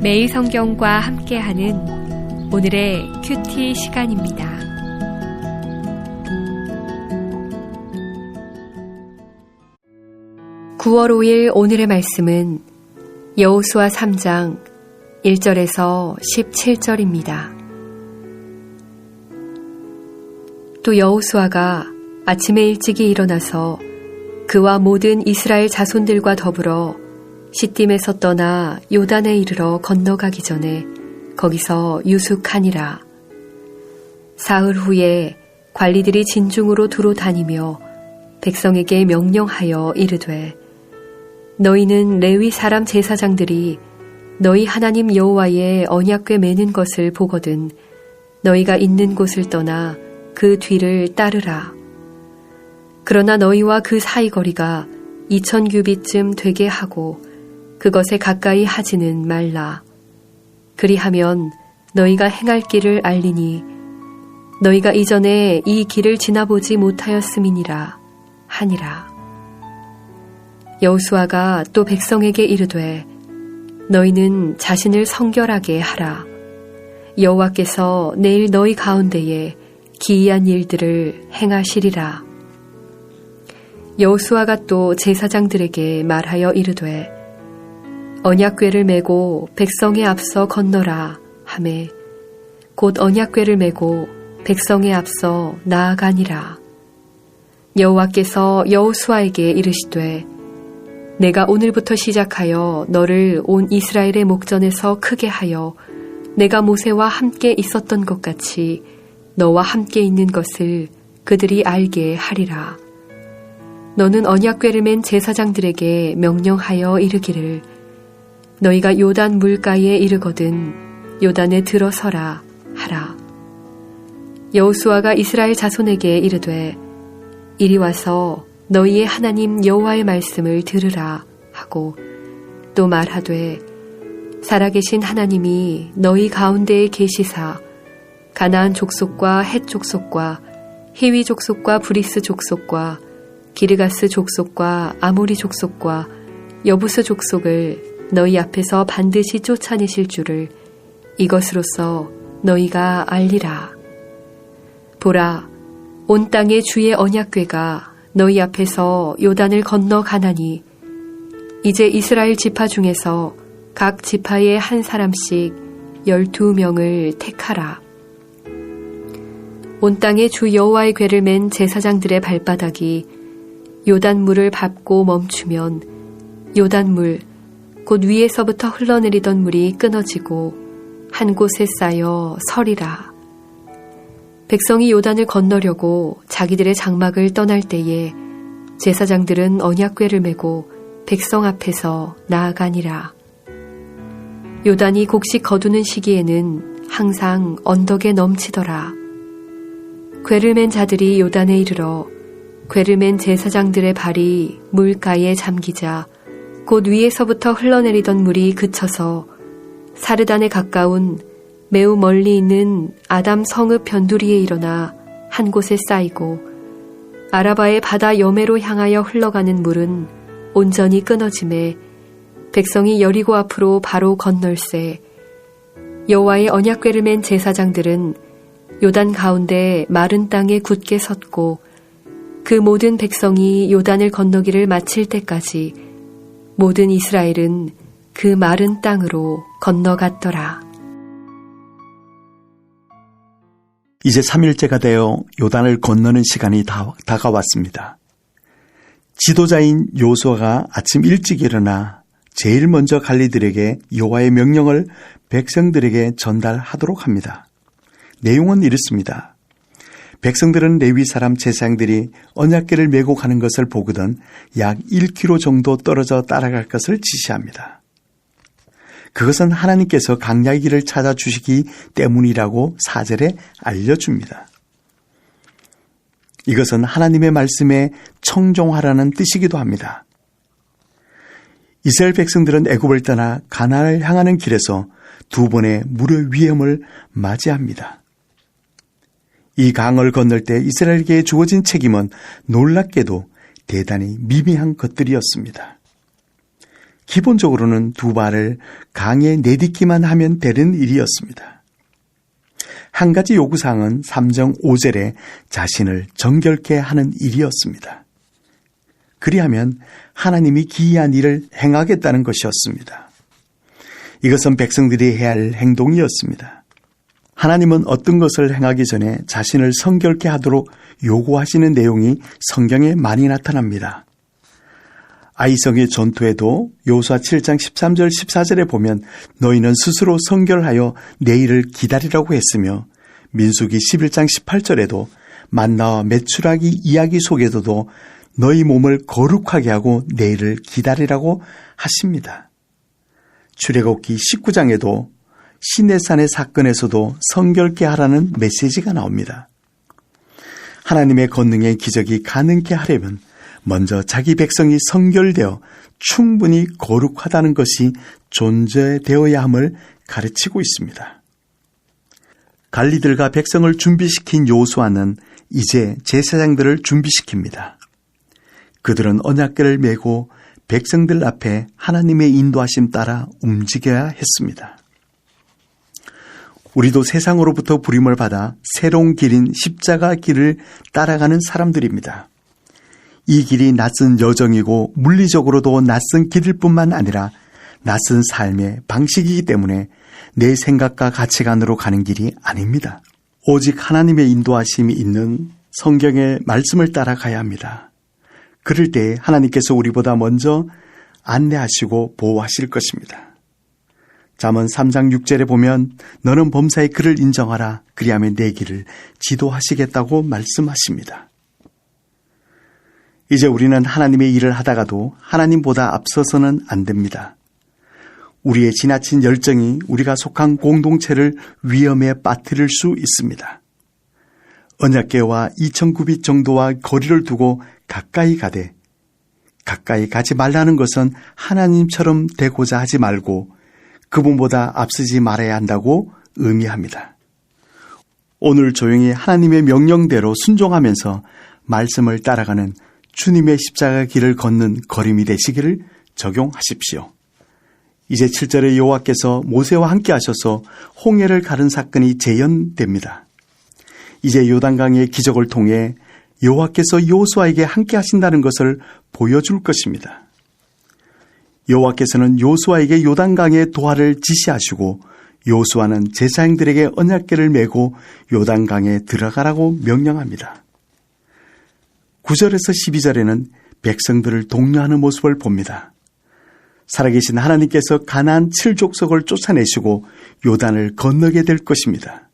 매일 성경과 함께하는 오늘의 큐티 시간입니다. (9월 5일) 오늘의 말씀은 여호수아 3장 1절에서 17절입니다. 또 여호수아가 아침에 일찍이 일어나서 그와 모든 이스라엘 자손들과 더불어 시딤에서 떠나 요단에 이르러 건너가기 전에 거기서 유숙하니라. 사흘 후에 관리들이 진중으로 두루 다니며 백성에게 명령하여 이르되, 너희는 레위 사람 제사장들이 너희 하나님 여호와의 언약궤 매는 것을 보거든 너희가 있는 곳을 떠나 그 뒤를 따르라. 그러나 너희와 그 사이 거리가 2000규빗쯤 되게 하고 그것에 가까이 하지는 말라. 그리하면 너희가 행할 길을 알리니 너희가 이전에 이 길을 지나보지 못하였음이니라 하니라. 여호수아가 또 백성에게 이르되, 너희는 자신을 성결하게 하라. 여호와께서 내일 너희 가운데에 기이한 일들을 행하시리라. 여호수아가 또 제사장들에게 말하여 이르되, 언약궤를 메고 백성에 앞서 건너라 하매 곧 언약궤를 메고 백성에 앞서 나아가니라. 여호와께서 여호수아에게 이르시되, 내가 오늘부터 시작하여 너를 온 이스라엘의 목전에서 크게 하여 내가 모세와 함께 있었던 것 같이 너와 함께 있는 것을 그들이 알게 하리라. 너는 언약궤를 맨 제사장들에게 명령하여 이르기를, 너희가 요단 물가에 이르거든 요단에 들어서라 하라. 여호수아가 이스라엘 자손에게 이르되, 이리 와서 너희의 하나님 여호와의 말씀을 들으라 하고 또 말하되, 살아계신 하나님이 너희 가운데에 계시사 가나안 족속과 헷 족속과 히위 족속과 브리스 족속과 기르가스 족속과 아모리 족속과 여부스 족속을 너희 앞에서 반드시 쫓아내실 줄을 이것으로써 너희가 알리라. 보라, 온 땅의 주의 언약궤가 너희 앞에서 요단을 건너가나니 이제 이스라엘 지파 중에서 각 지파에 한 사람씩 12명을 택하라. 온 땅의 주 여호와의 궤를 맨 제사장들의 발바닥이 요단물을 밟고 멈추면 요단물 곧 위에서부터 흘러내리던 물이 끊어지고 한 곳에 쌓여 서리라. 백성이 요단을 건너려고 자기들의 장막을 떠날 때에 제사장들은 언약궤를 메고 백성 앞에서 나아가니라. 요단이 곡식 거두는 시기에는 항상 언덕에 넘치더라. 궤를 맨 자들이 요단에 이르러 궤를 맨 제사장들의 발이 물가에 잠기자 곧 위에서부터 흘러내리던 물이 그쳐서 사르단에 가까운 매우 멀리 있는 아담 성읍 변두리에 일어나 한 곳에 쌓이고 아라바의 바다 여매로 향하여 흘러가는 물은 온전히 끊어짐에 백성이 여리고 앞으로 바로 건널세. 여호와의 언약궤를 맨 제사장들은 요단 가운데 마른 땅에 굳게 섰고 그 모든 백성이 요단을 건너기를 마칠 때까지 모든 이스라엘은 그 마른 땅으로 건너갔더라. 이제 3일째가 되어 요단을 건너는 시간이 다가왔습니다. 지도자인 여호수아가 아침 일찍 일어나 제일 먼저 관리들에게 여호와의 명령을 백성들에게 전달하도록 합니다. 내용은 이렇습니다. 백성들은 레위 사람 제사장들이 언약궤를 메고 가는 것을 보거든 약 1km 정도 떨어져 따라갈 것을 지시합니다. 그것은 하나님께서 광야의 길을 찾아주시기 때문이라고 4절에 알려줍니다. 이것은 하나님의 말씀에 청종하라는 뜻이기도 합니다. 이스라엘 백성들은 애굽을 떠나 가나안을 향하는 길에서 두 번의 물의 위험을 맞이합니다. 이 강을 건널 때 이스라엘에게 주어진 책임은 놀랍게도 대단히 미미한 것들이었습니다. 기본적으로는 두 발을 강에 내딛기만 하면 되는 일이었습니다. 한 가지 요구사항은 3정 5절에 자신을 정결케 하는 일이었습니다. 그리하면 하나님이 기이한 일을 행하겠다는 것이었습니다. 이것은 백성들이 해야 할 행동이었습니다. 하나님은 어떤 것을 행하기 전에 자신을 성결케 하도록 요구하시는 내용이 성경에 많이 나타납니다. 아이성의 전투에도 여호수아 7장 13절 14절에 보면 너희는 스스로 성결하여 내일을 기다리라고 했으며, 민수기 11장 18절에도 만나와 메추라기 이야기 속에서도 너희 몸을 거룩하게 하고 내일을 기다리라고 하십니다. 출애굽기 19장에도 시내산의 사건에서도 성결케 하라는 메시지가 나옵니다. 하나님의 권능의 기적이 가능케 하려면 먼저 자기 백성이 성결되어 충분히 거룩하다는 것이 존재되어야 함을 가르치고 있습니다. 관리들과 백성을 준비시킨 여호수아는 이제 제사장들을 준비시킵니다. 그들은 언약궤를 메고 백성들 앞에 하나님의 인도하심 따라 움직여야 했습니다. 우리도 세상으로부터 부림을 받아 새로운 길인 십자가 길을 따라가는 사람들입니다. 이 길이 낯선 여정이고 물리적으로도 낯선 길일 뿐만 아니라 낯선 삶의 방식이기 때문에 내 생각과 가치관으로 가는 길이 아닙니다. 오직 하나님의 인도하심이 있는 성경의 말씀을 따라가야 합니다. 그럴 때 하나님께서 우리보다 먼저 안내하시고 보호하실 것입니다. 잠언 3장 6절에 보면 너는 범사의 그를 인정하라. 그리하면 내 길을 지도하시겠다고 말씀하십니다. 이제 우리는 하나님의 일을 하다가도 하나님보다 앞서서는 안 됩니다. 우리의 지나친 열정이 우리가 속한 공동체를 위험에 빠뜨릴 수 있습니다. 언약궤와 2,000구빗 정도와 거리를 두고 가까이 가지 말라는 것은 하나님처럼 되고자 하지 말고 그분보다 앞서지 말아야 한다고 의미합니다. 오늘 조용히 하나님의 명령대로 순종하면서 말씀을 따라가는 주님의 십자가 길을 걷는 걸음이 되시기를 적용하십시오. 이제 7절에 여호와께서 모세와 함께 하셔서 홍해를 가른 사건이 재현됩니다. 이제 요단강의 기적을 통해 여호와께서 여호수아에게 함께 하신다는 것을 보여줄 것입니다. 여호와께서는 여호수아에게 요단강의 도하를 지시하시고 여호수아는 제사장들에게 언약궤를 메고 요단강에 들어가라고 명령합니다. 9절에서 12절에는 백성들을 독려하는 모습을 봅니다. 살아계신 하나님께서 가나안 7족속을 쫓아내시고 요단을 건너게 될 것입니다.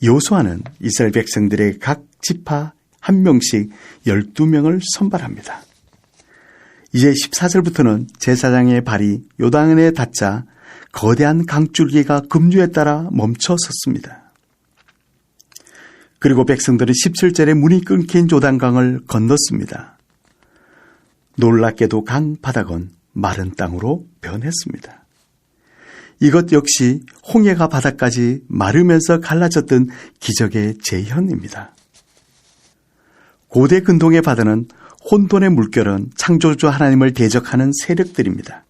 여호수아는 이스라엘 백성들의 각 지파 한 명씩 12명을 선발합니다. 이제 14절부터는 제사장의 발이 요단에 닿자 거대한 강줄기가 급류에 따라 멈춰 섰습니다. 그리고 백성들은 17절에 문이 끊긴 요단강을 건넜습니다. 놀랍게도 강 바닥은 마른 땅으로 변했습니다. 이것 역시 홍해가 바닥까지 마르면서 갈라졌던 기적의 재현입니다. 고대 근동의 바다는 혼돈의 물결은 창조주 하나님을 대적하는 세력들입니다.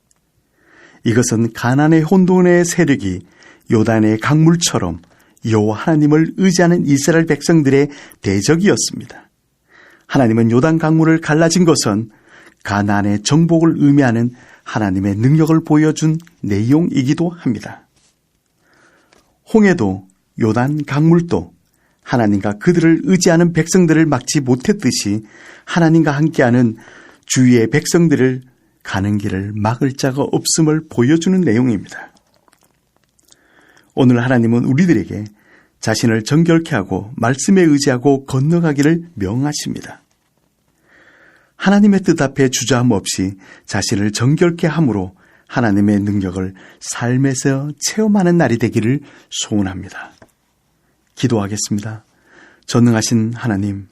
이것은 가나안의 혼돈의 세력이 요단의 강물처럼 여호와 하나님을 의지하는 이스라엘 백성들의 대적이었습니다. 하나님은 요단 강물을 갈라진 것은 가나안의 정복을 의미하는 하나님의 능력을 보여준 내용이기도 합니다. 홍해도 요단 강물도 하나님과 그들을 의지하는 백성들을 막지 못했듯이 하나님과 함께하는 주위의 백성들을 가는 길을 막을 자가 없음을 보여주는 내용입니다. 오늘 하나님은 우리들에게 자신을 정결케 하고 말씀에 의지하고 건너가기를 명하십니다. 하나님의 뜻 앞에 주저함 없이 자신을 정결케 함으로 하나님의 능력을 삶에서 체험하는 날이 되기를 소원합니다. 기도하겠습니다. 전능하신 하나님,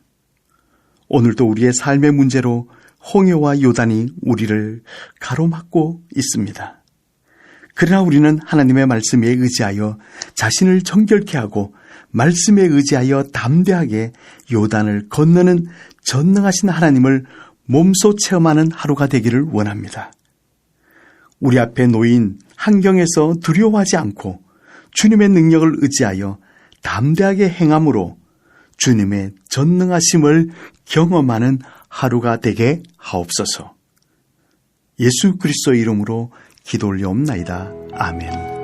오늘도 우리의 삶의 문제로 홍해와 요단이 우리를 가로막고 있습니다. 그러나 우리는 하나님의 말씀에 의지하여 자신을 정결케 하고 말씀에 의지하여 담대하게 요단을 건너는 전능하신 하나님을 몸소 체험하는 하루가 되기를 원합니다. 우리 앞에 놓인 환경에서 두려워하지 않고 주님의 능력을 의지하여 담대하게 행함으로 주님의 전능하심을 경험하는 하루가 되게 하옵소서. 예수 그리스도의 이름으로 기도 올려옵나이다. 아멘.